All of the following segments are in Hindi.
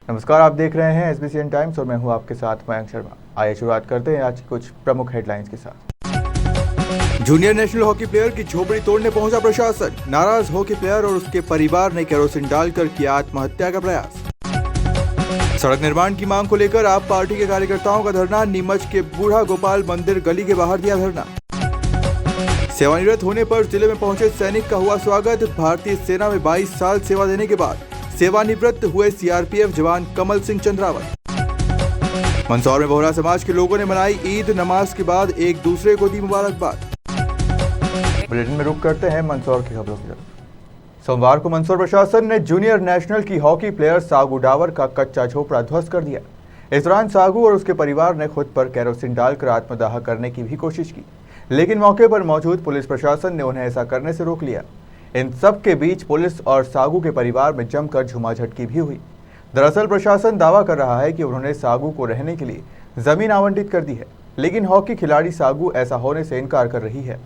नमस्कार, आप देख रहे हैं SBCN टाइम्स और मैं हूं आपके साथ मयंक शर्मा। आइए शुरुआत करते हैं आज की कुछ प्रमुख हेडलाइंस के साथ। जूनियर नेशनल हॉकी प्लेयर की झोपड़ी तोड़ने पहुंचा प्रशासन। नाराज हॉकी प्लेयर और उसके परिवार ने केरोसिन डालकर किया आत्महत्या का प्रयास। सड़क निर्माण की मांग को लेकर आप पार्टी के कार्यकर्ताओं का धरना। नीमच के बूढ़ा गोपाल मंदिर गली के बाहर दिया धरना। सेवानिवृत्त होने पर जिले में पहुंचे सैनिक का हुआ स्वागत। भारतीय सेना में 22 साल सेवा देने के बाद सेवानिवृत्त हुए CRPF जवान कमल सिंह चंद्रावत। मंदसौर में बोहरा समाज के लोगों ने मनाई ईद। नमाज के बाद एक दूसरे को दी मुबारकबाद। बुलेटिन में रुक करते हैं मंदसौर की खबरों की तरफ। सोमवार को मंदसौर प्रशासन ने जूनियर नेशनल की हॉकी प्लेयर सागू डावर का कच्चा झोपड़ा ध्वस्त कर दिया। इस दौरान सागू और उसके परिवार ने खुद पर केरोसिन डालकर आत्मदाह करने की भी कोशिश की, लेकिन मौके पर मौजूद पुलिस प्रशासन ने उन्हें ऐसा करने से रोक लिया। इन सब के बीच पुलिस और सागू के परिवार में जमकर झुमाझटकी भी हुई। दरअसल प्रशासन दावा कर रहा है कि उन्होंने सागू को रहने के लिए जमीन आवंटित कर दी है, लेकिन हॉकी खिलाड़ी सागू ऐसा होने से इनकार कर रही है।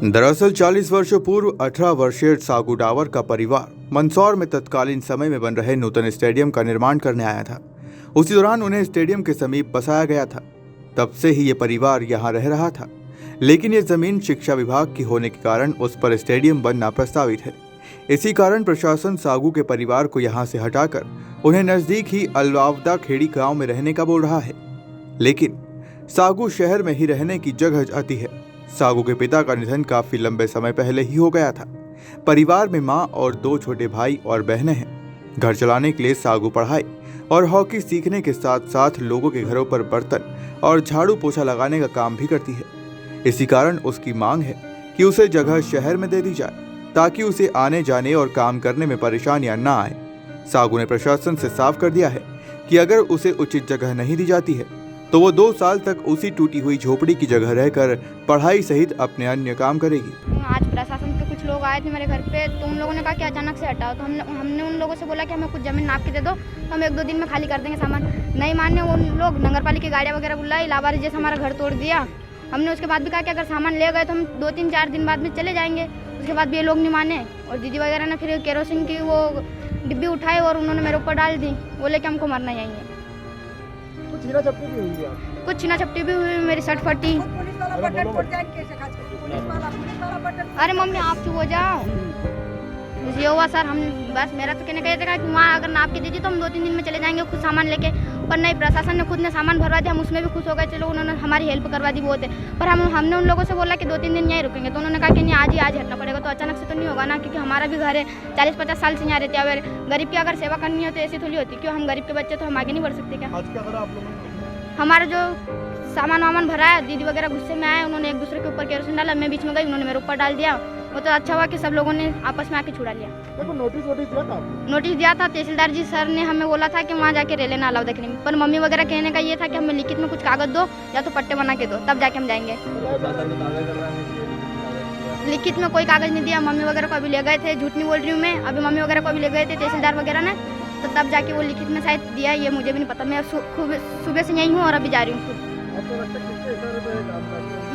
दरअसल 40 वर्षों पूर्व 18 वर्षीय सागू डावर का परिवार मंदसौर में तत्कालीन समय में बन रहे नूतन स्टेडियम का निर्माण करने आया था। उसी दौरान उन्हें स्टेडियम के समीप बसाया गया था। तब से ही ये परिवार यहाँ रह रहा था, लेकिन ये जमीन शिक्षा विभाग की होने के कारण उस पर स्टेडियम बनना प्रस्तावित है। इसी कारण प्रशासन सागू के परिवार को यहाँ से हटाकर उन्हें नजदीक ही अलवावदा खेड़ी गाँव में रहने का बोल रहा है, लेकिन सागू शहर में ही रहने की जगह चाहती है। सागू के पिता का निधन काफी लंबे समय पहले ही हो गया था। परिवार में मां और 2 छोटे भाई और बहनें हैं। घर चलाने के लिए सागू पढ़ाई और हॉकी सीखने के साथ साथ लोगों के घरों पर बर्तन और झाड़ू पोछा लगाने का काम भी करती है। इसी कारण उसकी मांग है कि उसे जगह शहर में दे दी जाए, ताकि उसे आने जाने और काम करने में परेशानियां न आए। सागू ने प्रशासन से साफ कर दिया है कि अगर उसे उचित जगह नहीं दी जाती है तो वो 2 साल तक उसी टूटी हुई झोपड़ी की जगह रहकर पढ़ाई सहित अपने अन्य काम करेगी। आज प्रशासन के कुछ लोग आए थे मेरे घर पे, तो उन लोगों ने कहा कि अचानक से हटाओ। तो हमने उन लोगों से बोला कि हमें कुछ जमीन नाप के दे दो, तो हम 1-2 दिन में खाली कर देंगे सामान। नहीं माने वो लोग नगर पालिका की गाड़ियाँ वगैरह बुलाई, लावारिस जैसे हमारा घर तोड़ दिया। हमने उसके बाद भी कहा कि अगर सामान ले गए तो हम 2-3-4 दिन बाद में चले जाएंगे। उसके बाद भी ये लोग नहीं माने, और दीदी वगैरह ने फिर केरोसिन की वो डिब्बी उठाई और उन्होंने मेरे ऊपर डाल दी। बोले कि हमको मरना यहीं है। कुछ छीना झपटी भी हुई, मेरी शर्ट फटी। अरे मम्मी आप चुप हो जाओ। ये हुआ सर, हम बस मेरा तो कहने का ये था कि वहाँ अगर नाप के दीजिए तो हम 2-3 दिन में चले जाएंगे खुद सामान लेके। पर नहीं, प्रशासन ने खुद ने सामान भरवा दिया। हम उसमें भी खुश हो गए, चलो उन्होंने हमारी हेल्प करवा दी बहुत है। पर हमने उन लोगों से बोला कि 2-3 दिन यहीं रुकेंगे, तो उन्होंने कहा कि नहीं आज हटना पड़ेगा। तो अचानक से तो नहीं होगा ना, क्योंकि हमारा भी घर है, 40-50 साल से यहाँ रहते हैं। अगर गरीब की अगर सेवा करनी हो तो ऐसी थोड़ी होती, क्यों हम गरीब के बच्चे तो हम आगे नहीं बढ़ सकते क्या? हमारा जो सामान वामान भरा है, दीदी वगैरह गुस्से में आए, उन्होंने एक दूसरे के ऊपर केरोसिन डाला। मैं बीच में गई, उन्होंने मेरे ऊपर डाल दिया। वो तो अच्छा हुआ कि सब लोगों ने आपस में आके छुड़ा लिया। देखो नोटिस दिया था तहसीलदार जी सर ने, हमें बोला था कि वहाँ जाके रह लेना अलाउ देखने में। पर मम्मी वगैरह कहने का ये था कि हमें लिखित में कुछ कागज दो या तो पट्टे बना के दो, तब जाके हम जाएंगे। लिखित में कोई कागज नहीं दिया। मम्मी वगैरह को अभी ले गए थे, झूठ नहीं बोल रही हूँ मैं, अभी मम्मी वगैरह को अभी ले गए थे तहसीलदार वगैरह ने, तो तब जाके वो लिखित में शायद दिया। ये मुझे भी नहीं पता, मैं सुबह से यहीं हूँ और अभी जा रही हूँ।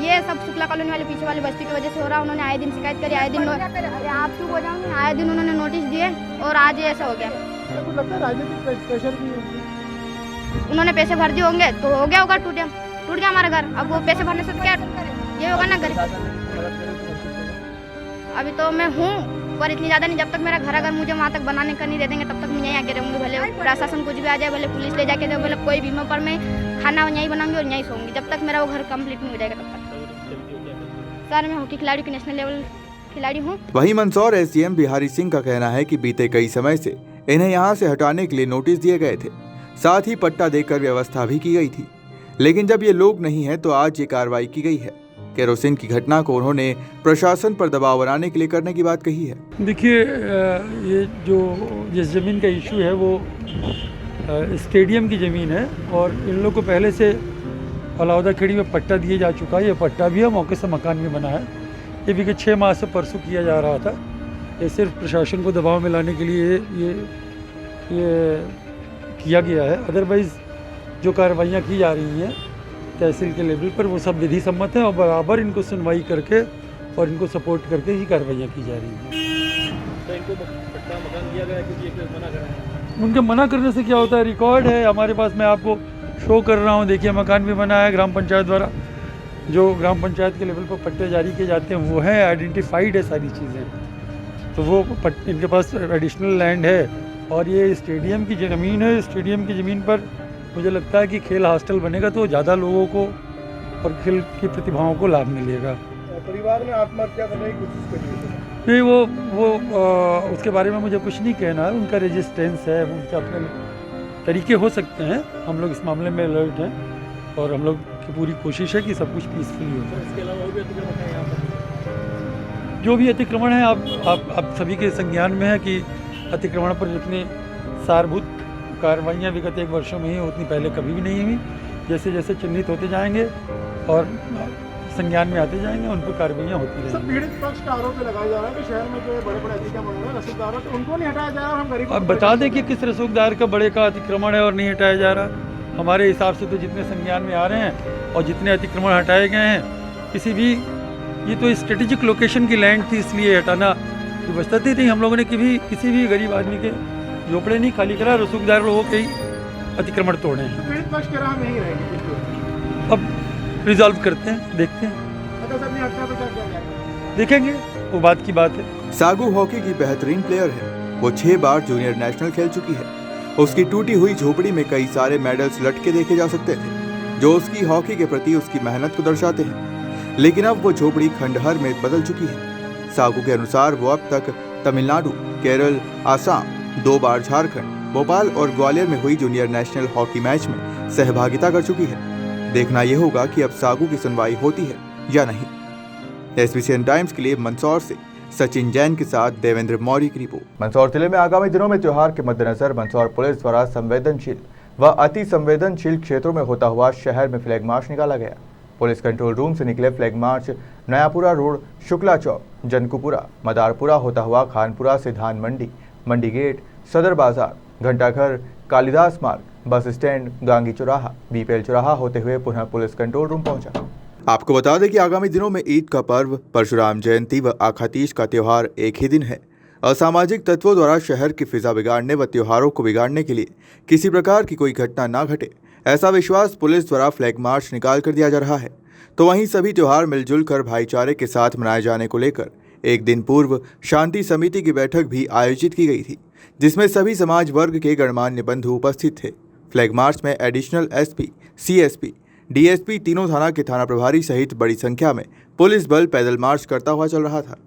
ये सब शुक्ला कॉलोनी वाले पीछे वाली बस्ती की वजह से हो रहा। उन्होंने आए दिन शिकायत करी, आए दिन आप चुप हो जाऊंगी, आए दिन उन्होंने नोटिस दिए और आज ये ऐसा हो गया। उन्होंने पैसे भर दिए होंगे तो हो गया होगा, टूट गया हमारा घर। अब वो पैसे भरने से तो क्या ये होगा ना घर। अभी तो मैं हूँ पर इतनी ज़्यादा नहीं, जब तक मेरा घर अगर मुझे वहाँ तक बनाने का नहीं दे देंगे तब तक मैं यहीं आके रहूँगी। भले प्रशासन कुछ भी आ जाए, भले पुलिस ले जाके दे, भले कोई भी, पर मैं खाना यहीं बनाऊंगी और यहीं सोऊंगी जब तक मेरा वो घर कंप्लीट नहीं हो जाएगा तब तक। सर मैं हॉकी खिलाड़ी की नेशनल लेवल खिलाड़ी हूँ। वहीं मंदसौर एसडीएम बिहारी सिंह का कहना है कि बीते कई समय से इन्हें यहाँ से हटाने के लिए नोटिस दिए गए थे, साथ ही पट्टा देकर व्यवस्था भी की गई थी, लेकिन जब ये लोग नहीं है तो आज ये कार्रवाई की गई है। केरोसिन की घटना को उन्होंने प्रशासन पर दबाव बनाने के लिए करने की बात कही है। देखिए, ये जो जिस ज़मीन का इशू है वो स्टेडियम की ज़मीन है और इन लोग को पहले से अलाउदा खेड़ी में पट्टा दिया जा चुका है। ये पट्टा भी है, मौके से मकान भी बना है। ये भी 6 माह से परसों किया जा रहा था। ये सिर्फ प्रशासन को दबाव में लाने के लिए ये किया गया है। अदरवाइज़ जो कार्रवाइयाँ की जा रही हैं तहसील के लेवल पर वो सब विधि सम्मत है और बराबर इनको सुनवाई करके और इनको सपोर्ट करके ही कार्रवाइयाँ की जा रही हैं। तो इनको पट्टा मकान दिया गया है क्योंकि एक मना कर रहे हैं। उनके मना करने से क्या होता है, रिकॉर्ड है हमारे पास, मैं आपको शो कर रहा हूँ। देखिए, मकान भी बना है ग्राम पंचायत द्वारा, जो ग्राम पंचायत के लेवल पर पट्टे जारी किए जाते हैं वो हैं, आइडेंटिफाइड है सारी चीज़ें। तो वो इनके पास एडिशनल लैंड है और ये स्टेडियम की ज़मीन है। स्टेडियम की ज़मीन पर मुझे लगता है कि खेल हॉस्टल बनेगा तो ज़्यादा लोगों को और खेल की प्रतिभाओं को लाभ मिलेगा। परिवार ने आत्महत्या करने की कोशिश करी है? नहीं, वो उसके बारे में मुझे कुछ नहीं कहना है। उनका रेजिस्टेंस है, उनके अपने तरीके हो सकते हैं। हम लोग इस मामले में अलर्ट हैं और हम लोग की पूरी कोशिश है कि सब कुछ पीसफुली हो जाए। इसके अलावा और भी अतिक्रमण है यहाँ पर? जो भी अतिक्रमण है आप सभी के संज्ञान में है कि अतिक्रमण पर जितनी सारभूत कार्रवाइयाँ विगत 1 वर्षों में ही उतनी पहले कभी भी नहीं हुई। जैसे जैसे चिन्हित होते जाएंगे और संज्ञान में आते जाएंगे उन पर कार्रवाइयाँ होती रहेंगी। पीड़ित पक्ष का आरोप लगाया जा रहा है कि शहर में जो बड़े बड़े अतिक्रमण हैं, रसूखदार हैं, तो उनको नहीं हटाया जा रहा। हम गरीब अब बता दें कि किस रसूखदार का बड़े का अतिक्रमण है और नहीं हटाया जा रहा। हमारे हिसाब से तो जितने संज्ञान में आ रहे हैं और जितने अतिक्रमण हटाए गए हैं, किसी भी, ये तो स्ट्रेटेजिक लोकेशन की लैंड थी इसलिए हटाना व्यवस्था थी। नहीं, हम लोगों ने किसी भी गरीब आदमी के झोपड़े नहीं खाली करा, रसूखदार लोगों के ही अतिक्रमण तोड़े हैं। पीड़ित पक्ष कह रहा हम यहीं रहेंगे, अब रिजॉल्व करते हैं, देखते हैं, अगर सब नहीं हटता तो क्या किया जाएगा देखेंगे, वो बात की बात है। सागू हॉकी की बेहतरीन प्लेयर है। वो 6 बार जूनियर नेशनल खेल चुकी है। उसकी टूटी हुई झोपड़ी में कई सारे मेडल्स लटके देखे जा सकते थे, जो उसकी हॉकी के प्रति उसकी मेहनत को दर्शाते हैं। लेकिन अब वो झोपड़ी खंडहर में बदल चुकी है। सागू के अनुसार वो अब तक तमिलनाडु, केरल, आसाम, 2 बार झारखंड, भोपाल और ग्वालियर में हुई जूनियर नेशनल हॉकी मैच में सहभागिता कर चुकी है। देखना यह होगा कि अब सागू की सुनवाई होती है या नहीं। एसबीसीएन टाइम्स के लिए मंदसौर से सचिन जैन के साथ देवेंद्र मौर्य की रिपोर्ट। मंदसौर जिले में आगामी दिनों में त्योहार के मद्देनजर मंदसौर पुलिस द्वारा संवेदनशील व अति संवेदनशील क्षेत्रों में होता हुआ शहर में फ्लैग मार्च निकाला गया। पुलिस कंट्रोल रूम से निकले flag march Nayapura road, Shukla Chowk, Janakupura, Madarpura होता हुआ खानपुरा से धान मंडी, मंडी गेट, सदर बाजार, घंटाघर, कालिदास मार्ग, बस स्टैंड, गांगी चौराहा, बीपीएल चौराहा होते हुए पुनः पुलिस कंट्रोल रूम पहुंचा। आपको बता दें कि आगामी दिनों में ईद का पर्व, परशुराम जयंती व आखातीज का त्योहार एक ही दिन है। असामाजिक तत्वों द्वारा शहर की फिजा बिगाड़ने व त्योहारों को बिगाड़ने के लिए किसी प्रकार की कोई घटना ना घटे, ऐसा विश्वास पुलिस द्वारा फ्लैग मार्च निकाल कर दिया जा रहा है। तो वहीं सभी त्योहार मिलजुल कर भाईचारे के साथ मनाए जाने को लेकर एक दिन पूर्व शांति समिति की बैठक भी आयोजित की गई थी, जिसमें सभी समाज वर्ग के गणमान्य बंधु उपस्थित थे। फ्लैग मार्च में एडिशनल एसपी, सीएसपी, डीएसपी, तीनों थाना के थाना प्रभारी सहित बड़ी संख्या में पुलिस बल पैदल मार्च करता हुआ चल रहा था।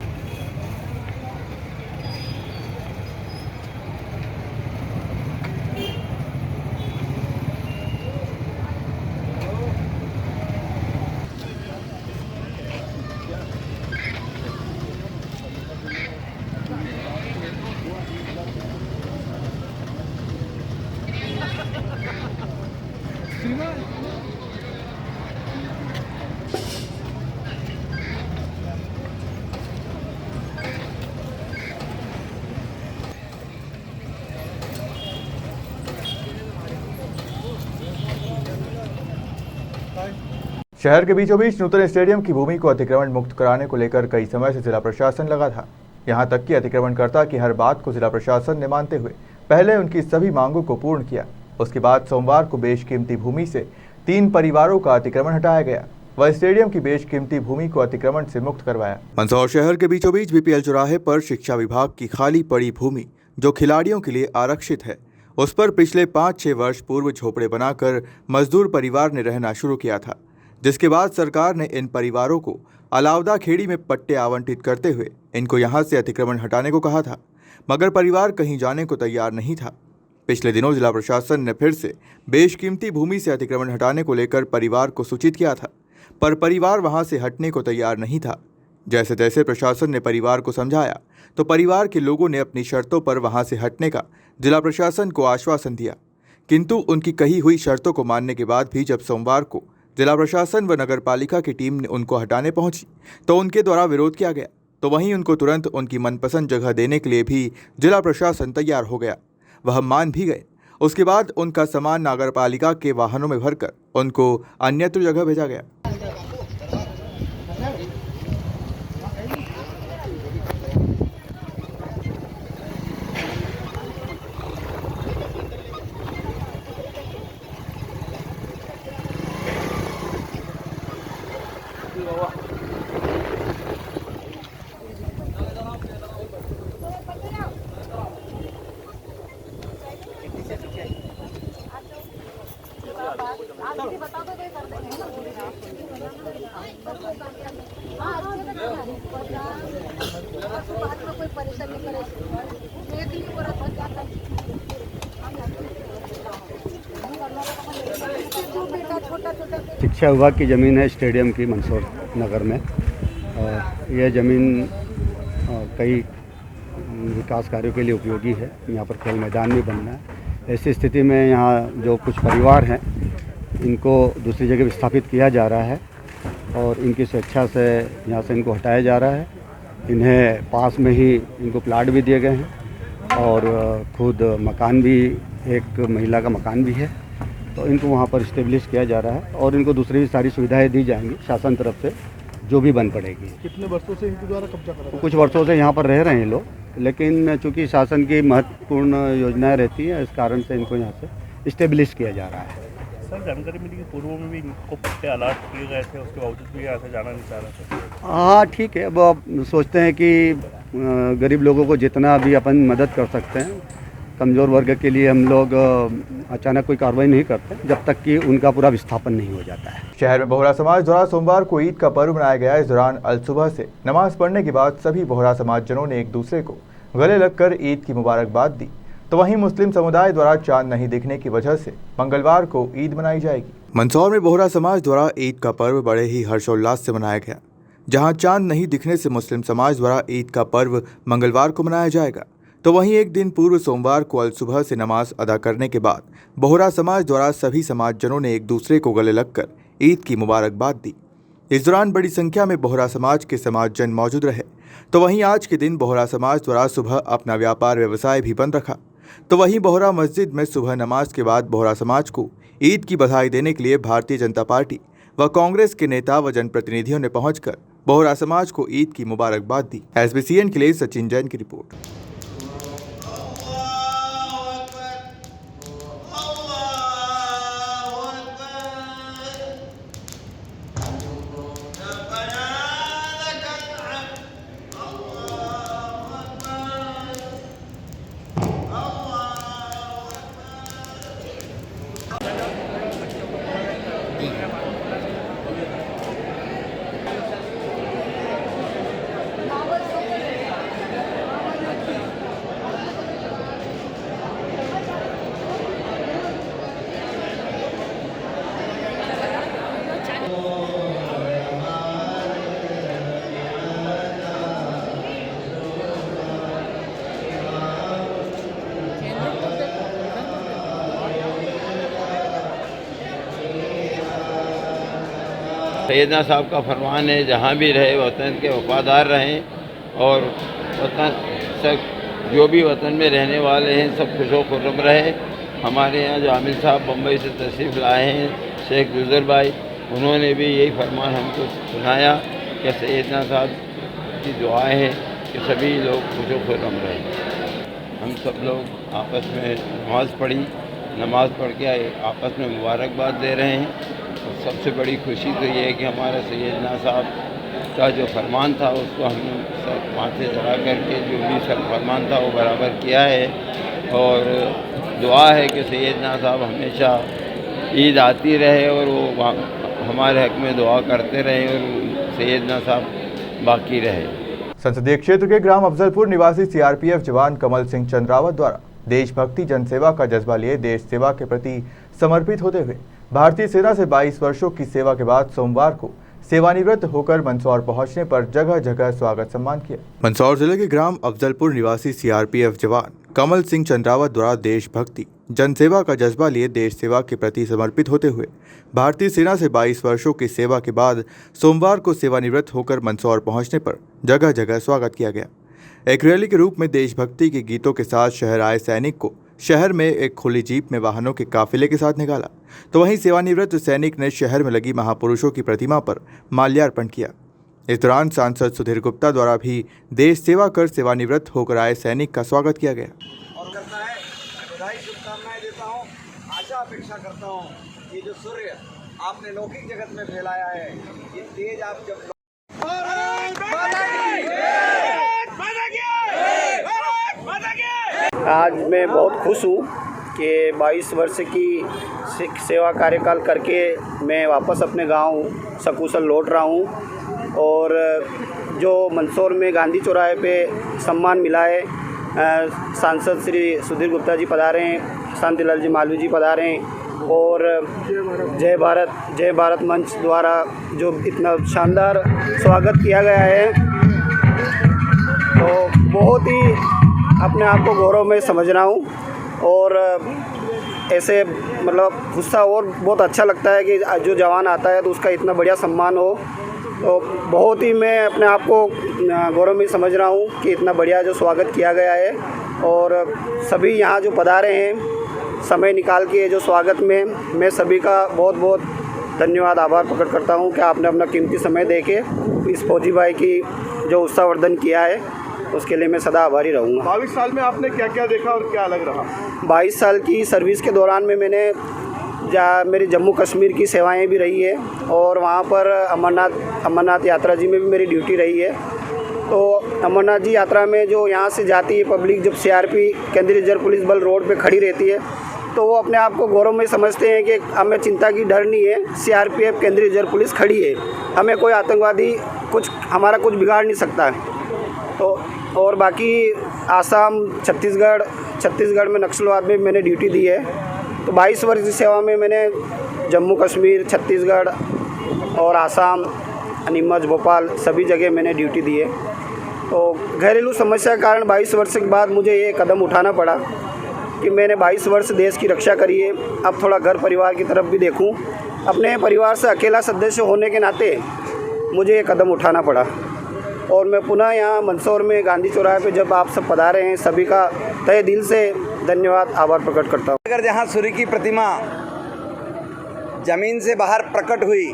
शहर के बीचों बीच नूतन स्टेडियम की भूमि को अतिक्रमण मुक्त कराने को लेकर कई समय से जिला प्रशासन लगा था। यहां तक कि अतिक्रमणकर्ता की हर बात को जिला प्रशासन ने मानते हुए पहले उनकी सभी मांगों को पूर्ण किया। उसके बाद सोमवार को बेशकीमती भूमि से 3 परिवारों का अतिक्रमण हटाया गया। व स्टेडियम की बेशकीमती भूमि को अतिक्रमण से मुक्त करवाया। मंदसौर शहर के बीचों बीच बीपीएल चौराहे पर शिक्षा विभाग की खाली पड़ी भूमि जो खिलाड़ियों के लिए आरक्षित है, उस पर पिछले 5-6 वर्ष पूर्व झोपड़े बनाकर मजदूर परिवार ने रहना शुरू किया था, जिसके बाद सरकार ने इन परिवारों को अलावदा खेड़ी में पट्टे आवंटित करते हुए इनको यहां से अतिक्रमण हटाने को कहा था, मगर परिवार कहीं जाने को तैयार नहीं था। पिछले दिनों जिला प्रशासन ने फिर से बेशकीमती भूमि से अतिक्रमण हटाने को लेकर परिवार को सूचित किया था, पर परिवार वहां से हटने को तैयार नहीं था। जैसे तैसे प्रशासन ने परिवार को समझाया तो परिवार के लोगों ने अपनी शर्तों पर वहां से हटने का जिला प्रशासन को आश्वासन दिया, किंतु उनकी कही हुई शर्तों को मानने के बाद भी जब सोमवार को जिला प्रशासन व नगर पालिका की टीम ने उनको हटाने पहुंची तो उनके द्वारा विरोध किया गया, तो वहीं उनको तुरंत उनकी मनपसंद जगह देने के लिए भी जिला प्रशासन तैयार हो गया। वह मान भी गए। उसके बाद उनका सामान नगर पालिका के वाहनों में भरकर उनको अन्यत्र जगह भेजा गया। शिक्षा विभाग की ज़मीन है स्टेडियम की मंदसौर नगर में। यह ज़मीन कई विकास कार्यों के लिए उपयोगी है। यहाँ पर खेल मैदान भी बनना है। ऐसी स्थिति में यहाँ जो कुछ परिवार हैं इनको दूसरी जगह विस्थापित किया जा रहा है और इनकी स्वेच्छा से यहाँ से इनको हटाया जा रहा है। इन्हें पास में ही इनको प्लाट भी दिए गए हैं और खुद मकान भी, एक महिला का मकान भी है, तो इनको वहाँ पर इस्टेब्लिश किया जा रहा है और इनको दूसरी सारी सुविधाएं दी जाएंगी शासन तरफ से जो भी बन पड़ेगी। कितने वर्षों से इनके द्वारा कब्जा करा? कुछ वर्षों से यहाँ पर रह रहे हैं लोग, लेकिन चूँकि शासन की महत्वपूर्ण योजनाएं रहती हैं, इस कारण से इनको यहाँ से इस्टेब्लिश किया जा रहा है। सर, जानकारी मिली कि पूर्व में भी इनको पट्टे अलॉट किए गए थे, उसके बावजूद भी यहाँ से जाना नहीं चाह रहा था। हाँ ठीक है, अब आप सोचते हैं कि गरीब लोगों को जितना भी अपन मदद कर सकते हैं, कमज़ोर वर्ग के लिए हम लोग अचानक कोई कार्रवाई नहीं करते जब तक कि उनका पूरा विस्थापन नहीं हो जाता है। शहर में बोहरा समाज द्वारा सोमवार को ईद का पर्व मनाया गया। इस दौरान अल सुबह से नमाज पढ़ने के बाद सभी बोहरा समाज जनों ने एक दूसरे को गले लगकर ईद की मुबारकबाद दी। तो वहीं मुस्लिम समुदाय द्वारा चांद नहीं दिखने की वजह से मंगलवार को ईद मनाई जाएगी। मंदसौर में बोहरा समाज द्वारा ईद का पर्व बड़े ही हर्षोल्लास से मनाया गया। जहां चांद नहीं दिखने से मुस्लिम समाज द्वारा ईद का पर्व मंगलवार को मनाया जाएगा, तो वहीं एक दिन पूर्व सोमवार को अल सुबह से नमाज अदा करने के बाद बोहरा समाज द्वारा सभी समाजजनों ने एक दूसरे को गले लगकर ईद की मुबारकबाद दी। इस दौरान बड़ी संख्या में बोहरा समाज के समाजजन मौजूद रहे। तो वहीं आज के दिन बोहरा समाज द्वारा सुबह अपना व्यापार व्यवसाय भी बंद रखा। तो वहीं बोहरा मस्जिद में सुबह नमाज के बाद बोहरा समाज को ईद की बधाई देने के लिए भारतीय जनता पार्टी व कांग्रेस के नेता व जनप्रतिनिधियों ने पहुंचकर बोहरा समाज को ईद की मुबारकबाद दी। SBCN के लिए सचिन जैन की रिपोर्ट। सैयदना साहब का फरमान है, जहाँ भी रहे वतन के वफादार रहें और वतन सब जो भी वतन में रहने वाले हैं सब खुशो खुर्रम रहे। हमारे यहाँ जो आमिर साहब बम्बई से तशरीफ़ लाए हैं, शेख जुज़र भाई, उन्होंने भी यही फरमान हमको सुनाया कि सैयदना साहब की दुआएं हैं कि सभी लोग खुशो खुर्रम रहें। हम सब लोग आपस में नमाज़ पढ़ी, नमाज़ पढ़ के आपस में मुबारकबाद दे रहे हैं। सबसे बड़ी खुशी तो ये है कि हमारे सैयदना साहब का जो फरमान था उसको हमने सर माथे चढ़ा करके जो भी सर फरमान था वो बराबर किया है। और दुआ है कि सैयदना साहब हमेशा ईद आती रहे और वो हमारे हक़ में दुआ करते रहे और सैयदना साहब बाकी रहे। संसदीय क्षेत्र के ग्राम अफजलपुर निवासी सीआरपीएफ जवान कमल सिंह चंद्रावत द्वारा देशभक्ति जनसेवा का जज्बा लिए देश सेवा के प्रति समर्पित होते हुए भारतीय सेना से 22 वर्षों की सेवा के बाद सोमवार को सेवानिवृत्त होकर मंदसौर पहुंचने पर जगह जगह स्वागत सम्मान किया। मंदसौर जिले के ग्राम अफजलपुर निवासी सीआरपीएफ जवान कमल सिंह चंद्रावत द्वारा देशभक्ति जनसेवा का जज्बा लिए देश सेवा के प्रति समर्पित होते हुए भारतीय सेना से 22 वर्षों की सेवा के बाद सोमवार को सेवानिवृत्त होकर मंदसौर पहुंचने पर जगह जगह स्वागत किया गया। एक रैली के रूप में देशभक्ति के गीतों के साथ शहर आए सैनिक को शहर में एक खुली जीप में वाहनों के काफिले के साथ निकाला, तो वहीं सेवानिवृत्त सैनिक ने शहर में लगी महापुरुषों की प्रतिमा पर माल्यार्पण किया। इस दौरान सांसद सुधीर गुप्ता द्वारा भी देश सेवा कर सेवानिवृत्त होकर आए सैनिक का स्वागत किया गया। और करता है बधाई शुभकामनाएं देता हूँ। आशा अपेक्षा करता हूँ ये जो सूर्य आपने लौकिक जगत में फैलाया है, ये तेज आप जब आज मैं बहुत खुश हूँ कि 22 वर्ष की सेवा कार्यकाल करके मैं वापस अपने गांव सकुशल लौट रहा हूँ। और जो मंदसौर में गांधी चौराहे पे सम्मान मिला है, सांसद श्री सुधीर गुप्ता जी पधारे हैं, शांतिलाल जी मालवीय जी पधारे हैं और जय भारत मंच द्वारा जो इतना शानदार स्वागत किया गया है, तो बहुत ही अपने आप को गौरव में समझ रहा हूँ। और ऐसे मतलब गुस्सा और बहुत अच्छा लगता है कि जो जवान आता है तो उसका इतना बढ़िया सम्मान हो, तो बहुत ही मैं अपने आप को गौरव में समझ रहा हूँ कि इतना बढ़िया जो स्वागत किया गया है। और सभी यहाँ जो पधारे हैं समय निकाल के जो स्वागत में, मैं सभी का बहुत बहुत धन्यवाद आभार प्रकट करता हूँ कि आपने अपना कीमती समय दे के इस फौजी भाई की जो उत्साहवर्धन किया है उसके लिए मैं सदा आभारी रहूँगा। 22 साल में आपने क्या क्या देखा और क्या अलग रहा? 22 साल की सर्विस के दौरान में मैंने मेरी जम्मू कश्मीर की सेवाएं भी रही है और वहाँ पर अमरनाथ यात्रा जी में भी मेरी ड्यूटी रही है। तो अमरनाथ जी यात्रा में जो यहाँ से जाती है पब्लिक, जब सीआरपी केंद्रीय रिजर्व पुलिस बल रोड पे खड़ी रहती है तो वो अपने आप को गौरव में समझते हैं कि हमें चिंता की डर नहीं है, सीआरपीएफ केंद्रीय रिजर्व पुलिस खड़ी है, हमें कोई आतंकवादी हमारा कुछ बिगाड़ नहीं सकता है। तो और बाकी आसाम छत्तीसगढ़ में नक्सलवाद में मैंने ड्यूटी दी है। तो 22 वर्ष की सेवा में मैंने जम्मू कश्मीर, छत्तीसगढ़ और आसाम, नीमच, भोपाल सभी जगह मैंने ड्यूटी दी है। तो घरेलू समस्या के कारण 22 वर्ष के बाद मुझे ये कदम उठाना पड़ा कि मैंने 22 वर्ष देश की रक्षा करी है, अब थोड़ा घर परिवार की तरफ भी देखूं। अपने परिवार से अकेला सदस्य होने के नाते मुझे ये कदम उठाना पड़ा और मैं पुनः यहाँ मंदसौर में गांधी चौराहे पे जब आप सब पधारे हैं, सभी का तहे दिल से धन्यवाद आभार प्रकट करता हूँ। अगर जहाँ सूर्य की प्रतिमा ज़मीन से बाहर प्रकट हुई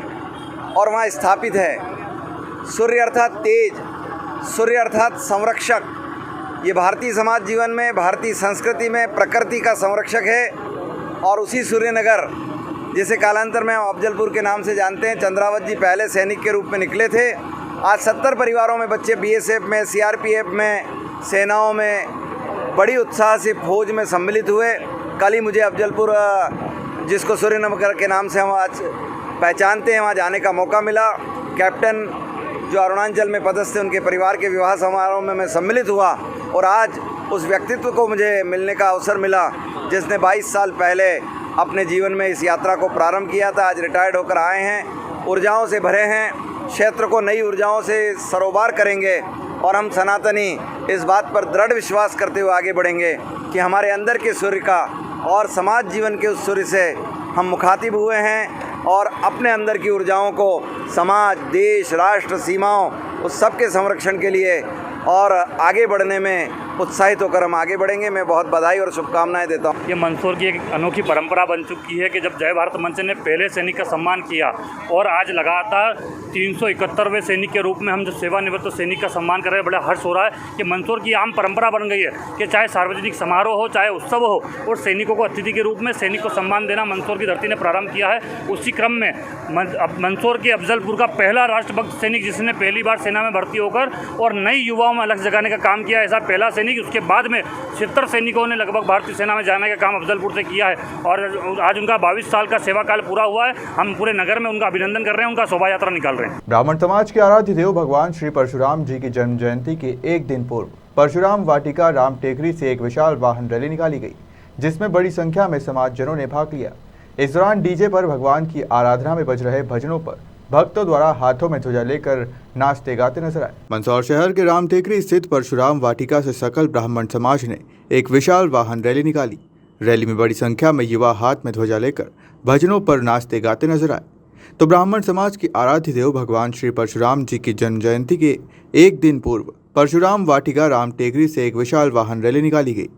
और वहाँ स्थापित है, सूर्य अर्थात तेज, सूर्य अर्थात संरक्षक, ये भारतीय समाज जीवन में, भारतीय संस्कृति में प्रकृति का संरक्षक है। और उसी सूर्यनगर जिसे कालांतर में अफजलपुर के नाम से जानते हैं, चंद्रावत जी पहले सैनिक के रूप में निकले थे। आज 70 परिवारों में बच्चे बीएसएफ में, सीआरपीएफ में, सेनाओं में बड़ी उत्साह से फौज में सम्मिलित हुए। कल ही मुझे अफजलपुर, जिसको सूर्यनगर के नाम से हम आज पहचानते हैं, वहाँ जाने का मौका मिला। कैप्टन जो अरुणाचल में पदस्थ थे, उनके परिवार के विवाह समारोह में मैं सम्मिलित हुआ और आज उस व्यक्तित्व को मुझे मिलने का अवसर मिला जिसने 22 साल पहले अपने जीवन में इस यात्रा को प्रारंभ किया था। आज रिटायर्ड होकर आए हैं, ऊर्जाओं से भरे हैं, क्षेत्र को नई ऊर्जाओं से सरोबार करेंगे और हम सनातनी इस बात पर दृढ़ विश्वास करते हुए आगे बढ़ेंगे कि हमारे अंदर के सूर्य का और समाज जीवन के उस सूर्य से हम मुखातिब हुए हैं और अपने अंदर की ऊर्जाओं को समाज, देश, राष्ट्र, सीमाओं उस सब के संरक्षण के लिए और आगे बढ़ने में उत्साहित होकर हम आगे बढ़ेंगे। मैं बहुत बधाई और शुभकामनाएं देता हूं। ये मंदसौर की एक अनोखी परंपरा बन चुकी है कि जब जय भारत मंच ने पहले सैनिक का सम्मान किया और आज लगातार 371वें सैनिक के रूप में हम जो सेवानिवृत्त सैनिक का सम्मान कर रहे हैं, बड़ा हर्ष हो रहा है कि मंदसौर की आम परंपरा बन गई है कि चाहे सार्वजनिक समारोह हो, चाहे उत्सव हो, और सैनिकों को अतिथि के रूप में सैनिक को सम्मान देना मंदसौर की धरती ने प्रारंभ किया है। उसी क्रम में मंदसौर के अफजलपुर का पहला राष्ट्रभक्त सैनिक जिसने पहली बार सेना में भर्ती होकर और नई युवाओं में अलग जगाने का काम किया, ऐसा पहला सैनिक। उसके बाद में 76 सैनिकों ने लगभग भारतीय सेना में जाने का काम अफजलपुर से किया है और आज उनका 22 साल का सेवा काल पूरा हुआ है। हम पूरे नगर में उनका अभिनंदन कर रहे हैं, उनका शोभा यात्रा निकाल रहे हैं। ब्राह्मण समाज के आराध्य देव भगवान श्री परशुराम जी की जन्म जयंती के एक दिन पूर्व परशुराम वाटिका राम टेकरी से एक विशाल वाहन रैली निकाली गई, जिसमें बड़ी संख्या में समाजजनों ने भाग लिया। इस दौरान डीजे पर भगवान की आराधना में बज रहे भजनों पर भक्तों द्वारा हाथों में ध्वजा लेकर नाचते गाते नजर आए। मंदसौर शहर के राम टेकरी स्थित परशुराम वाटिका से सकल ब्राह्मण समाज ने एक विशाल वाहन रैली निकाली। रैली में बड़ी संख्या में युवा हाथ में ध्वजा लेकर भजनों पर नाचते गाते नजर आए। तो ब्राह्मण समाज की आराध्य देव भगवान श्री परशुराम जी की जन्म जयंती के एक दिन पूर्व परशुराम वाटिका राम टेकरी से एक विशाल वाहन रैली निकाली गई,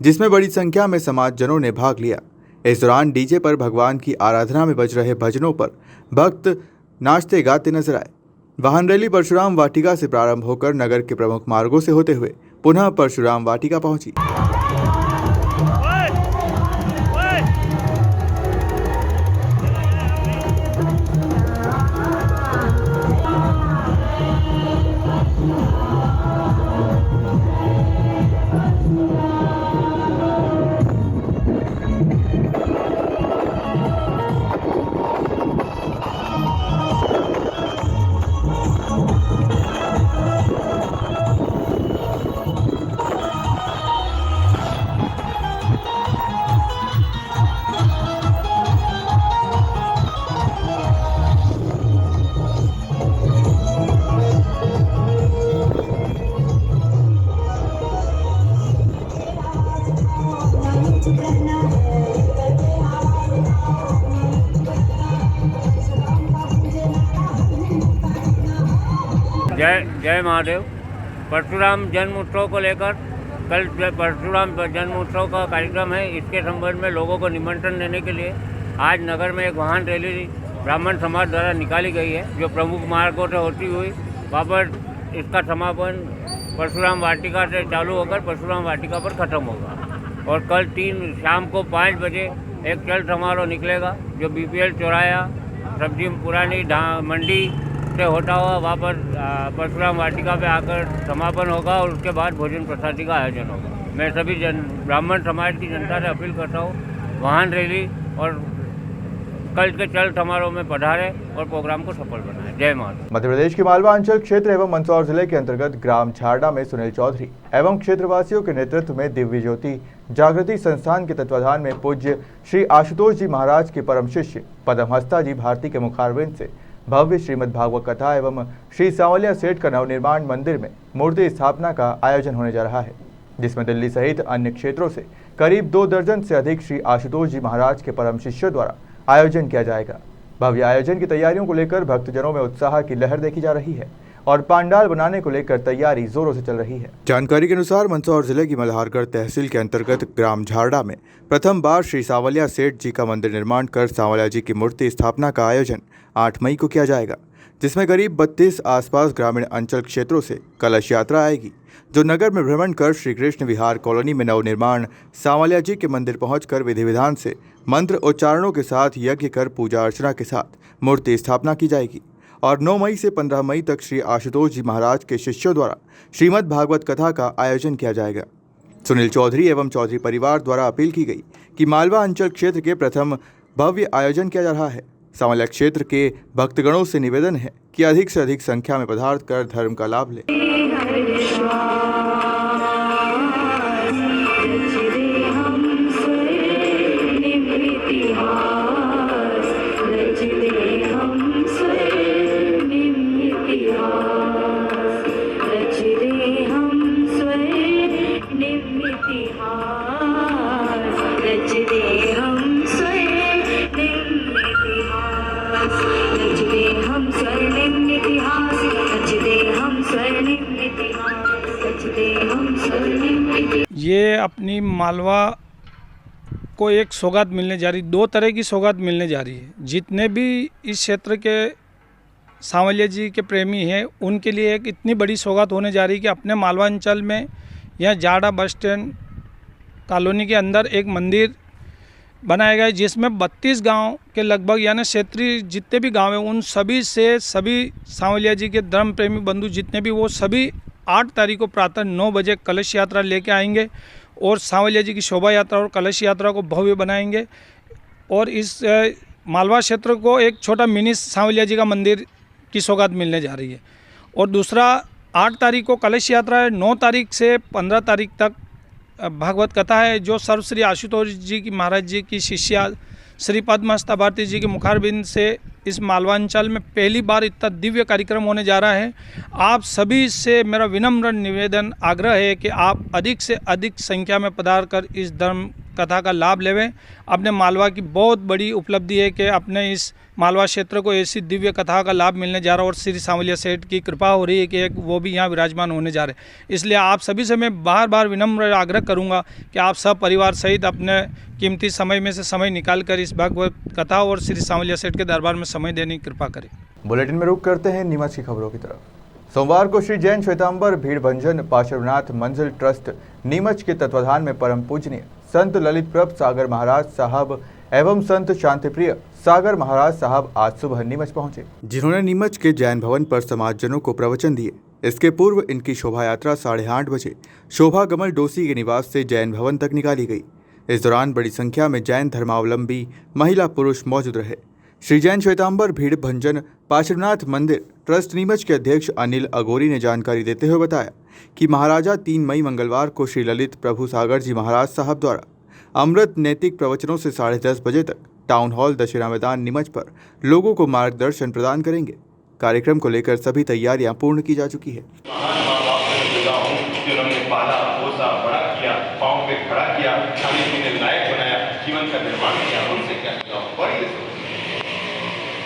जिसमें बड़ी संख्या में समाजजनों ने भाग लिया। इस दौरान डीजे पर भगवान की आराधना में बज रहे भजनों पर भक्त नाचते गाते नजर आए। वाहन रैली परशुराम वाटिका से प्रारंभ होकर नगर के प्रमुख मार्गों से होते हुए पुनः परशुराम वाटिका पहुंची। जय महादेव। परशुराम जन्म उत्सव को लेकर कल परशुराम जन्म उत्सव का कार्यक्रम है। इसके संबंध में लोगों को निमंत्रण देने के लिए आज नगर में एक वाहन रैली ब्राह्मण समाज द्वारा निकाली गई है, जो प्रमुख मार्गों से होती हुई वहाँ पर इसका समापन परशुराम वाटिका से चालू होकर परशुराम वाटिका पर ख़त्म होगा। और कल शाम को 5 बजे एक चल समारोह निकलेगा, जो BPL चौराया सब्जी पुरानी मंडी से होता हुआ वहाँ पर परशुराम वाटिका पे आकर समापन होगा और उसके बाद भोजन प्रसादी का आयोजन होगा। मैं सभी ब्राह्मण समाज की जनता से अपील करता हूँ, वाहन रैली और कल के चल समारोह में पधारे और प्रोग्राम को सफल बनाएं। जय माता। मध्य प्रदेश के मालवा अंचल क्षेत्र एवं मंदसौर जिले के अंतर्गत ग्राम झारडा में सुनील चौधरी एवं क्षेत्रवासियों के नेतृत्व में दिव्य ज्योति जागृति संस्थान के तत्वाधान में पूज्य श्री आशुतोष जी महाराज के परम शिष्य पदमहस्ता जी भारती के मुखारविंद से भव्य श्रीमद् भागवत कथा एवं श्री सांवलिया सेठ का नवनिर्माण मंदिर में मूर्ति स्थापना का आयोजन होने जा रहा है, जिसमें दिल्ली सहित अन्य क्षेत्रों से करीब 2 दर्जन से अधिक श्री आशुतोष जी महाराज के परम शिष्यों द्वारा आयोजन किया जाएगा। भव्य आयोजन की तैयारियों को लेकर भक्तजनों में उत्साह की लहर देखी जा रही है और पंडाल बनाने को लेकर तैयारी जोरों से चल रही है। जानकारी के अनुसार मंदसौर जिले की मल्हारगढ़ तहसील के अंतर्गत ग्राम झारडा में प्रथम बार श्री सांवलिया सेठ जी का मंदिर निर्माण कर सांवलिया जी की मूर्ति स्थापना का आयोजन 8 मई को किया जाएगा, जिसमें करीब 32 आसपास ग्रामीण अंचल क्षेत्रों से कलश यात्रा आएगी, जो नगर में भ्रमण कर श्री कृष्ण विहार कॉलोनी में नवनिर्माण सांवलिया जी के मंदिर पहुंचकर विधि विधान से मंत्र उच्चारणों के साथ यज्ञ कर पूजा अर्चना के साथ मूर्ति स्थापना की जाएगी और 9 मई से 15 मई तक श्री आशुतोष जी महाराज के शिष्यों द्वारा श्रीमद् भागवत कथा का आयोजन किया जाएगा। सुनील चौधरी एवं चौधरी परिवार द्वारा अपील की गई कि मालवा अंचल क्षेत्र के प्रथम भव्य आयोजन किया जा रहा है। सांवलिया क्षेत्र के भक्तगणों से निवेदन है कि अधिक से अधिक संख्या में पधार कर धर्म का लाभ लें। हम स्वर्णिम इतिहास मालवा को एक सौगात मिलने जा रही, दो तरह की सौगात मिलने जा रही है। जितने भी इस क्षेत्र के सांवलिया जी के प्रेमी हैं उनके लिए एक इतनी बड़ी सौगात होने जा रही है कि अपने मालवा अंचल में यहाँ जाड़ा बस स्टैंड कॉलोनी के अंदर एक मंदिर बनाया गया है, जिसमें 32 गांव के लगभग यानी क्षेत्रीय जितने भी गांव हैं उन सभी से सभी सांवलिया जी के धर्म प्रेमी बंधु जितने भी, वो सभी 8 तारीख को प्रातः 9 बजे कलश यात्रा लेके आएंगे और सांवलिया जी की शोभा यात्रा और कलश यात्रा को भव्य बनाएंगे। और इस मालवा क्षेत्र को एक छोटा मिनी सांवलिया जी का मंदिर की सौगात मिलने जा रही है। और दूसरा 8 तारीख को कलश यात्रा है, 9 तारीख से 15 तारीख तक भागवत कथा है, जो सर्वश्री आशुतोष जी की महाराज जी की शिष्या श्री पद्महस्ता भारती जी के मुखारबिंद से इस मालवांचल में पहली बार इतना दिव्य कार्यक्रम होने जा रहा है। आप सभी से मेरा विनम्र निवेदन आग्रह है कि आप अधिक से अधिक संख्या में पधार कर इस धर्म कथा का लाभ लेवें। अपने मालवा की बहुत बड़ी उपलब्धि है कि अपने इस मालवा क्षेत्र को ऐसी दिव्य कथा का लाभ मिलने जा रहा है और श्री सांवलिया सेठ की कृपा हो रही है कि एक वो भी यहाँ विराजमान होने जा रहे हैं। इसलिए आप सभी से मैं बार बार विनम्र आग्रह करूँगा कि आप सब परिवार सहित अपने कीमती समय में से समय निकाल कर इस भागवत कथा और श्री सांवलिया सेठ के दरबार में समय देने की कृपा करें। बुलेटिन में रुक करते हैं नीमच की खबरों की तरफ। सोमवार को श्री जैन श्वेतांबर भीड़ भंजन पार्श्वनाथ मंजिल ट्रस्ट नीमच के तत्वाधान में परम पूजनीय संत ललित प्रभ सागर महाराज साहब एवं संत शांतिप्रिय सागर महाराज साहब आज सुबह नीमच पहुंचे, जिन्होंने नीमच के जैन भवन पर समाजजनों को प्रवचन दिए। इसके पूर्व इनकी शोभा यात्रा 8:30 बजे शोभा कमल डोसी के निवास से जैन भवन तक निकाली गई। इस दौरान बड़ी संख्या में जैन धर्मावलंबी महिला पुरुष मौजूद रहे। श्री जैन श्वेतांबर भीड़ भंजन पार्श्वनाथ मंदिर ट्रस्ट नीमच के अध्यक्ष अनिल अगोरी ने जानकारी देते हुए बताया कि महाराजा 3 मई मंगलवार को श्री ललित प्रभु सागर जी महाराज साहब द्वारा अमृत नैतिक प्रवचनों से 10:30 बजे तक टाउन हॉल दशहरा मैदान नीमच पर लोगों को मार्गदर्शन प्रदान करेंगे। कार्यक्रम को लेकर सभी तैयारियां पूर्ण की जा चुकी है।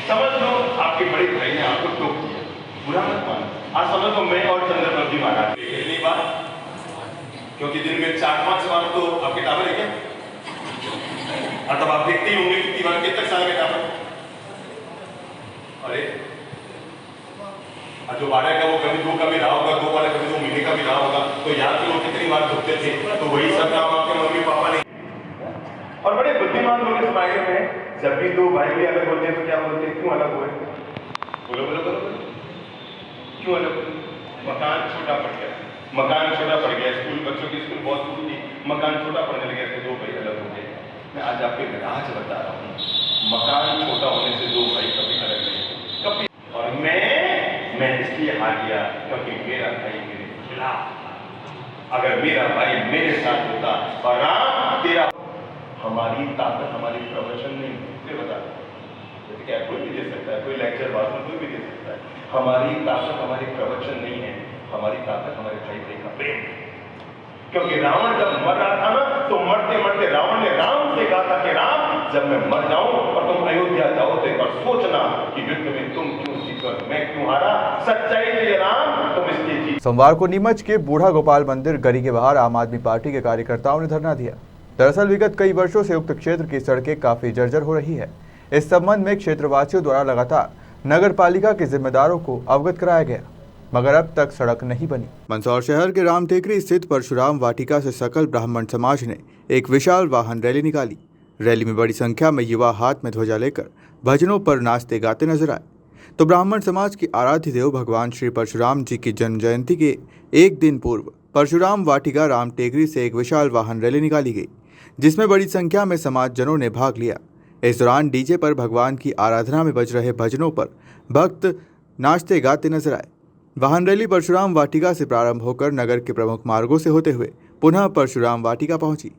समझ लो आपके बड़े भाई ने आपको टोक दिया, बुरा मत मानो। आज समझ लो मैं और चंद्रप्रभ जी महाराज कितनी बार, क्योंकि दिन में 4-5 बार तो आपके टावर है क्या, और तब आप देखते ही होंगे कितनी बार, कितने साल के टावर। अरे जो बारह का वो कभी 2 का भी रहा होगा, 2 वाला कभी 2 महीने का भी रहा होगा, तो याद करो कितनी बार झुकते थे। तो वही सब काम आपके मम्मी पापा ने, और बड़े बुद्धिमान लोग इस मायने में, जब भी 2 भाई भी अलग होते हैं तो क्या बोलते हैं, क्यों अलग हुए? बोलो बोलो बोलो, क्यों अलग हुए? मकान छोटा पड़ गया, मकान छोटा पड़ गया, स्कूल बच्चों की स्कूल बहुत दूर थी, मकान छोटा पड़ने लगे तो 2 भाई अलग हो गए। मैं आज आपको एक राज बता रहा हूँ, मकान छोटा होने से 2 भाई कभी अलग नहीं, कभी। और मैं इसलिए हार गया क्योंकि मेरा भाई मेरे खिलाफ था। अगर मेरा भाई मेरे साथ होता और राम तेरा, हमारी ताकत हमारी प्रवचन नहीं है, बता क्या कोई भी दे सकता है, कोई लेक्चर भाषण कोई भी दे सकता है। हमारी ताकत हमारी प्रवचन नहीं है, हमारी ताकत हमारे भाई भाई का प्रेम। क्योंकि रावण जब मर रहा था ना, तो मरते मरते रावण ने राम से कहा था कि राम जब मैं मर जाऊं और तुम अयोध्या जाओ तो एक बार सोचना कि युद्ध में तुम क्यों जीतो मैं क्यों हारा, सच्चाई के लिए राम तुम इसलिए जीत। सोमवार को नीमच के बूढ़ा गोपाल मंदिर गली के बाहर आम आदमी पार्टी के कार्यकर्ताओं ने धरना दिया। दरअसल विगत कई वर्षों से उक्त क्षेत्र की सड़कें काफी जर्जर हो रही है। इस संबंध में क्षेत्रवासियों द्वारा लगातार नगर पालिका के जिम्मेदारों को अवगत कराया गया, मगर अब तक सड़क नहीं बनी। मंदसौर शहर के राम टेकरी स्थित परशुराम वाटिका से सकल ब्राह्मण समाज ने एक विशाल वाहन रैली निकाली। रैली में बड़ी संख्या में युवा हाथ में ध्वजा लेकर भजनों पर नाचते गाते नजर आए। तो ब्राह्मण समाज के आराध्य देव भगवान श्री परशुराम जी की जन्म जयंती के एक दिन पूर्व परशुराम वाटिका राम टेकरी से एक विशाल वाहन रैली निकाली गई, जिसमें बड़ी संख्या में समाजजनों ने भाग लिया। इस दौरान डीजे पर भगवान की आराधना में बज रहे भजनों पर भक्त नाचते गाते नजर आए। वाहन रैली परशुराम वाटिका से प्रारंभ होकर नगर के प्रमुख मार्गों से होते हुए पुनः परशुराम वाटिका पहुंची।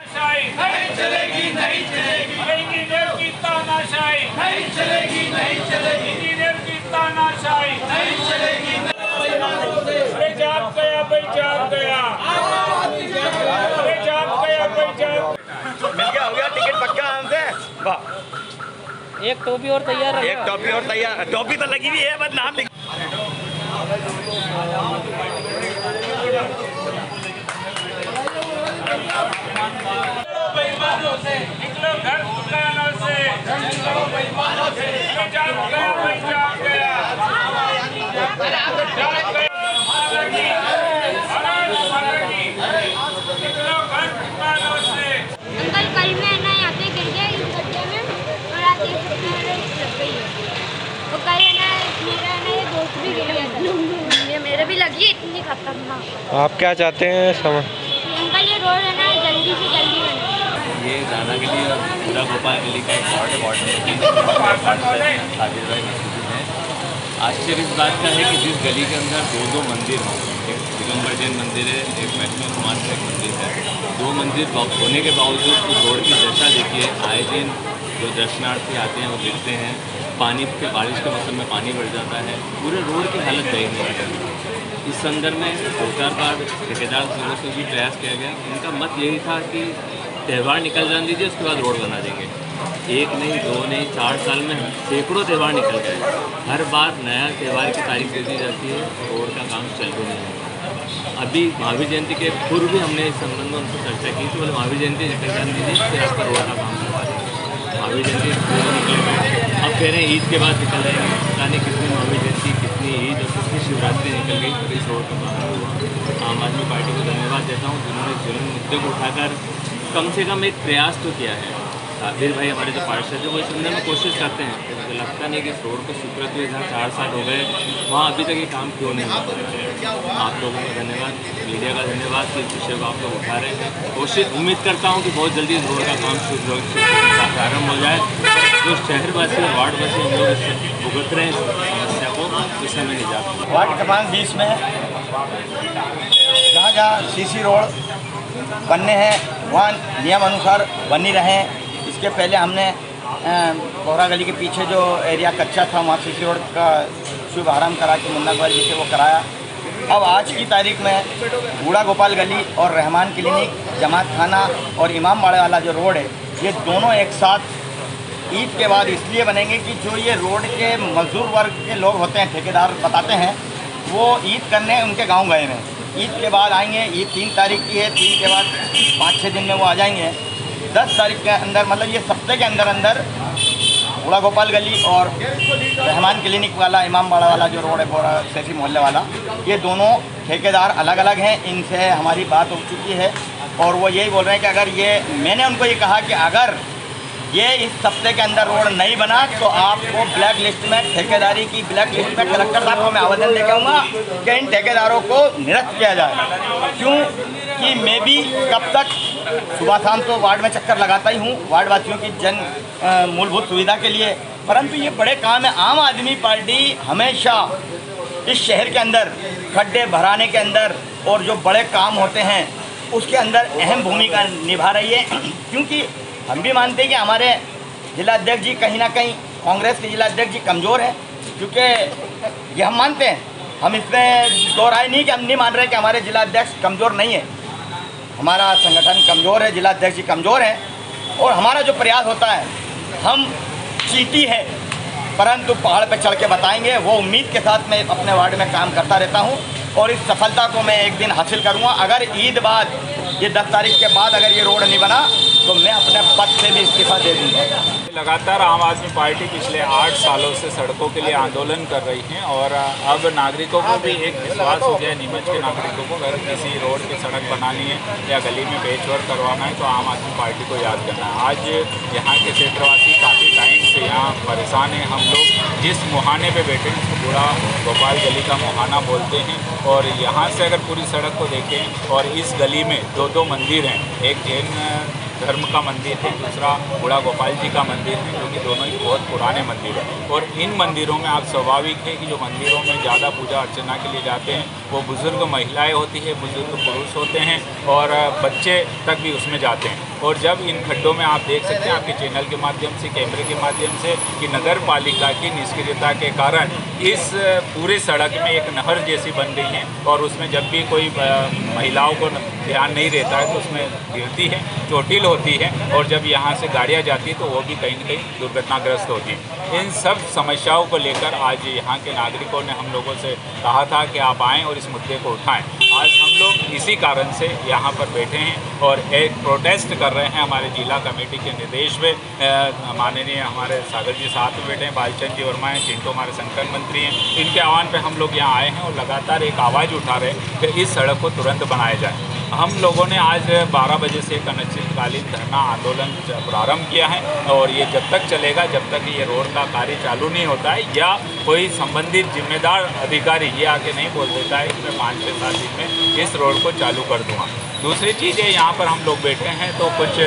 एक टोपी और तैयार है, एक टोपी और तैयार, टोपी तो लगी हुई है बस नाम लिख। अंकल कल मैं ना यहाँ पे गिर गया इस गड्ढे में और आज देख सकते हैं मेरे लग गई है। तो कल है ना मेरा ना ये दोस्त भी गिर गया था, ये मेरे भी लगी है इतनी खतरनाक। आप क्या चाहते हैं अंकल ये रोड है ना जल्दी से जल्दी बने। ये जाना के लिए पूरा गोपाल गली का एक वार्ड है, वार्ड है। आश्चर्य इस बात का है कि जिस गली के अंदर दो मंदिर हों, एक दिगंबर जैन मंदिर है, एक वैष्णव समाज का एक मंदिर है, दो मंदिर होने के बावजूद उस रोड की दशा देखिए। आए दिन जो दर्शनार्थी आते हैं वो गिरते हैं, पानी के बारिश के मौसम में पानी बढ़ जाता है, पूरे रोड की हालत दयनीय है। इस संदर्भ में 2-4 बार ठेकेदार लोगों से भी प्रयास किया गया। उनका मत यही था कि त्यौहार निकल जाने दीजिए, उसके बाद रोड बना देंगे। 1 नहीं 2 नहीं 4 साल में सैकड़ों त्यौहार निकल गए। हर बार नया त्यौहार की तारीख दे दी जाती है, रोड का काम चल भी नहीं है। अभी महावीर जयंती के पूर्व भी हमने इस संबंध में उनसे चर्चा की थी, बोले महावीर जयंती निकल जाने दीजिए, फिर आपका रोड का काम करवा देंगे। महावीर जयंती निकल गए, अब कह रहे हैं ईद के बाद निकल जाएंगे। पता नहीं कितनी महावीर जयंती, कितनी ईद और कितनी शिवरात्रि निकल गई, तो इस रोड का काम हुआ। आम आदमी पार्टी को धन्यवाद देता हूँ जिन्होंने जुर्म मुद्दे को उठाकर कम से कम एक प्रयास तो किया है। साबिर भाई हमारे जो पार्षद है वो इस सुनने में कोशिश करते हैं, तो मुझे लगता नहीं कि इस रोड को स्वीकृत हुए जहाँ 4 साल हो गए वहाँ अभी तक ये काम क्यों नहीं हो पा रहा। आप लोगों का धन्यवाद, मीडिया का धन्यवाद कि इस विषय को आप लोग उठा रहे हैं। कोशिश उम्मीद करता हूँ कि बहुत जल्दी इस रोड का काम प्रारंभ हो जाए। जो शहरवासी और वार्डवासी हम लोग भुगत रहे हैं इस समस्या को, इससे हमें निजात। वार्ड क्रमांक 20 में जहाँ जहाँ सीसी रोड बनने हैं वहाँ नियम अनुसार बनी रहें। इसके पहले हमने कोहरा गली के पीछे जो एरिया कच्चा था वहाँ सीसी रोड का शुभारम्भ करा के मुन्ना गोयल जी से वो कराया। अब आज की तारीख में बूढ़ा गोपाल गली और रहमान क्लिनिक, जमात खाना और इमाम बाड़े वाला जो रोड है, ये दोनों एक साथ ईद के बाद इसलिए बनेंगे कि जो ये रोड के मजदूर वर्ग के लोग होते हैं, ठेकेदार बताते हैं, वो ईद करने उनके गाँव गए हैं। ईद के बाद आएंगे, ईद 3 तारीख की है, 3 के बाद 5-6 दिन में वो आ जाएंगे। 10 तारीख के अंदर, मतलब ये सप्ताह के अंदर अंदर बूढ़ा गोपाल गली और रहमान क्लिनिक वाला, इमाम बाड़ा वाला जो रोड है, बोरा सैफी मोहल्ले वाला, ये दोनों ठेकेदार अलग अलग हैं। इनसे हमारी बात हो चुकी है और वो यही बोल रहे हैं कि अगर ये, मैंने उनको ये कहा कि अगर ये इस सप्ताह के अंदर रोड नहीं बना तो आपको ब्लैक लिस्ट में, ठेकेदारी की ब्लैक लिस्ट में कलेक्टर साहब को मैं आवेदन लेकर आऊँगा कि इन ठेकेदारों को निरस्त किया जाए। क्यों कि मैं भी कब तक सुबह शाम तो वार्ड में चक्कर लगाता ही हूँ वार्डवासियों की मूलभूत सुविधा के लिए, परंतु ये बड़े काम है। आम आदमी पार्टी हमेशा इस शहर के अंदर खड्डे भराने के अंदर और जो बड़े काम होते हैं उसके अंदर अहम भूमिका निभा रही है। क्योंकि हम भी मानते हैं कि हमारे जिलाध्यक्ष जी कहीं ना कहीं, कांग्रेस के जिलाध्यक्ष जी कमज़ोर है, क्योंकि ये हम मानते हैं, हम इसमें दो राय नहीं कि हम नहीं मान रहे कि हमारे जिलाध्यक्ष कमज़ोर नहीं है। हमारा संगठन कमज़ोर है, जिलाध्यक्ष जी कमज़ोर है और हमारा जो प्रयास होता है, हम चींटी है परंतु पहाड़ पर चढ़ के बताएंगे। वो उम्मीद के साथ मैं अपने वार्ड में काम करता रहता हूँ और इस सफलता को मैं एक दिन हासिल करूँगा। अगर ईद बाद, ये 10 तारीख के बाद अगर ये रोड नहीं बना तो मैं अपने पद से भी इस्तीफा दे दूँगा। लगातार आम आदमी पार्टी पिछले 8 सालों से सड़कों के लिए आंदोलन कर रही है और अब नागरिकों को भी एक विश्वास हो गया, नीमच के नागरिकों को, अगर किसी रोड की सड़क बनानी है या गली में पेचवर्क करवाना है तो आम आदमी पार्टी को याद करना है। आज यहाँ के क्षेत्रवासी काफ़ी टाइम से यहाँ परेशान हैं। हम लोग जिस मुहाने पे बैठे हैं उसको बूढ़ा गोपाल गली का मुहाना बोलते हैं और यहाँ से अगर पूरी सड़क को देखें और इस गली में 2 मंदिर हैं, एक जैन धर्म का मंदिर है, दूसरा बूढ़ा गोपाल जी का मंदिर है, जो कि दोनों ही बहुत पुराने मंदिर हैं। और इन मंदिरों में आप स्वाभाविक है कि जो मंदिरों में ज़्यादा पूजा अर्चना के लिए जाते हैं वो बुज़ुर्ग महिलाएं होती है, बुज़ुर्ग पुरुष होते हैं और बच्चे तक भी उसमें जाते हैं। और जब इन खड्डों में आप देख सकते हैं आपके चैनल के माध्यम से, कैमरे के माध्यम से, कि नगर पालिका की निष्क्रियता के कारण इस पूरी सड़क में एक नहर जैसी बन गई है और उसमें जब भी कोई महिलाओं को ध्यान नहीं रहता है तो उसमें गिरती है, चोटिल होती है और जब यहाँ से गाड़ियाँ जाती है तो वो भी कहीं न कहीं दुर्घटनाग्रस्त होती है। इन सब समस्याओं को लेकर आज यहाँ के नागरिकों ने हम लोगों से कहा था कि आप आएँ और इस मुद्दे को उठाएँ। आज हम लोग लोग इसी कारण से यहाँ पर बैठे हैं और एक प्रोटेस्ट कर रहे हैं हमारे जिला कमेटी के निर्देश में। माननीय हमारे सागर जी साथ में बैठे हैं, बालचंद जी वर्मा हैं, चिंटू हमारे संगठन मंत्री हैं, इनके आह्वान पे हम लोग यहाँ आए हैं और लगातार एक आवाज़ उठा रहे हैं कि इस सड़क को तुरंत बनाया जाए। हम लोगों ने आज 12 बजे से एक अनिश्चितकालीन धरना आंदोलन प्रारंभ किया है और ये जब तक चलेगा जब तक ये रोड का कार्य चालू नहीं होता है या कोई संबंधित जिम्मेदार अधिकारी ये आके नहीं बोल देता है कि मैं 5 से 7 दिन में इस रोड को चालू कर दूँगा। दूसरी चीज़ है, यहाँ पर हम लोग बैठे हैं तो कुछ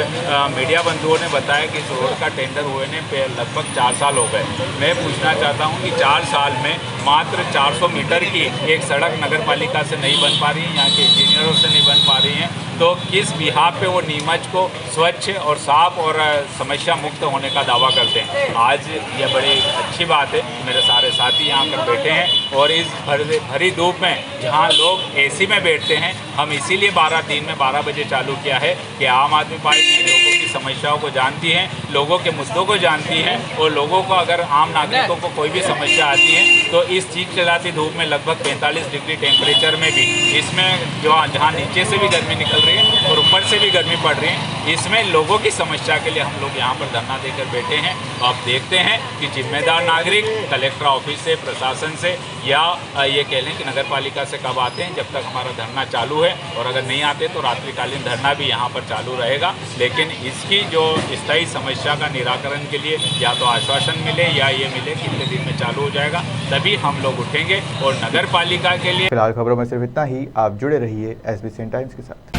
मीडिया बंधुओं ने बताया कि इस रोड का टेंडर हुए ने लगभग 4 साल हो गए। मैं पूछना चाहता हूँ कि 4 साल में मात्र 400 मीटर की एक सड़क नगर पालिका से नहीं बन पा रही है, यहाँ के इंजीनियरों से नहीं बन पा रही हैं, तो किस बिहाफ पे वो नीमच को स्वच्छ और साफ और समस्या मुक्त होने का दावा करते हैं। आज यह बड़ी अच्छी बात है, मेरे सारे साथी यहाँ पर बैठे हैं और इस भरी धूप में जहाँ लोग एसी में बैठते हैं, हम इसीलिए 12 बजे चालू किया है कि आम आदमी पार्टी लोगों की समस्याओं को जानती है, लोगों के मुद्दों को जानती है और लोगों को अगर आम नागरिकों को कोई भी समस्या आती है तो इस चीज़ चलाती धूप में लगभग 45 डिग्री टेम्परेचर में भी इसमें जो जहाँ नीचे से भी गर्मी निकल रही है और ऊपर से भी गर्मी पड़ रही है, इसमें लोगों की समस्या के लिए हम लोग यहाँ पर धरना देकर बैठे हैं। आप देखते हैं कि जिम्मेदार नागरिक कलेक्टर ऑफिस से, प्रशासन से या ये कह लें कि नगर पालिका से कब आते हैं, जब तक हमारा धरना चालू है, और अगर नहीं आते तो रात्रिकालीन धरना भी यहाँ पर चालू रहेगा। लेकिन इसकी जो स्थायी समस्या का निराकरण के लिए या तो आश्वासन मिले या ये मिले कितने दिन में चालू हो जाएगा, तभी हम लोग उठेंगे और नगर पालिका के लिए। फिलहाल खबरों में सिर्फ इतना ही। आप जुड़े रहिए SBCN टाइम्स के साथ।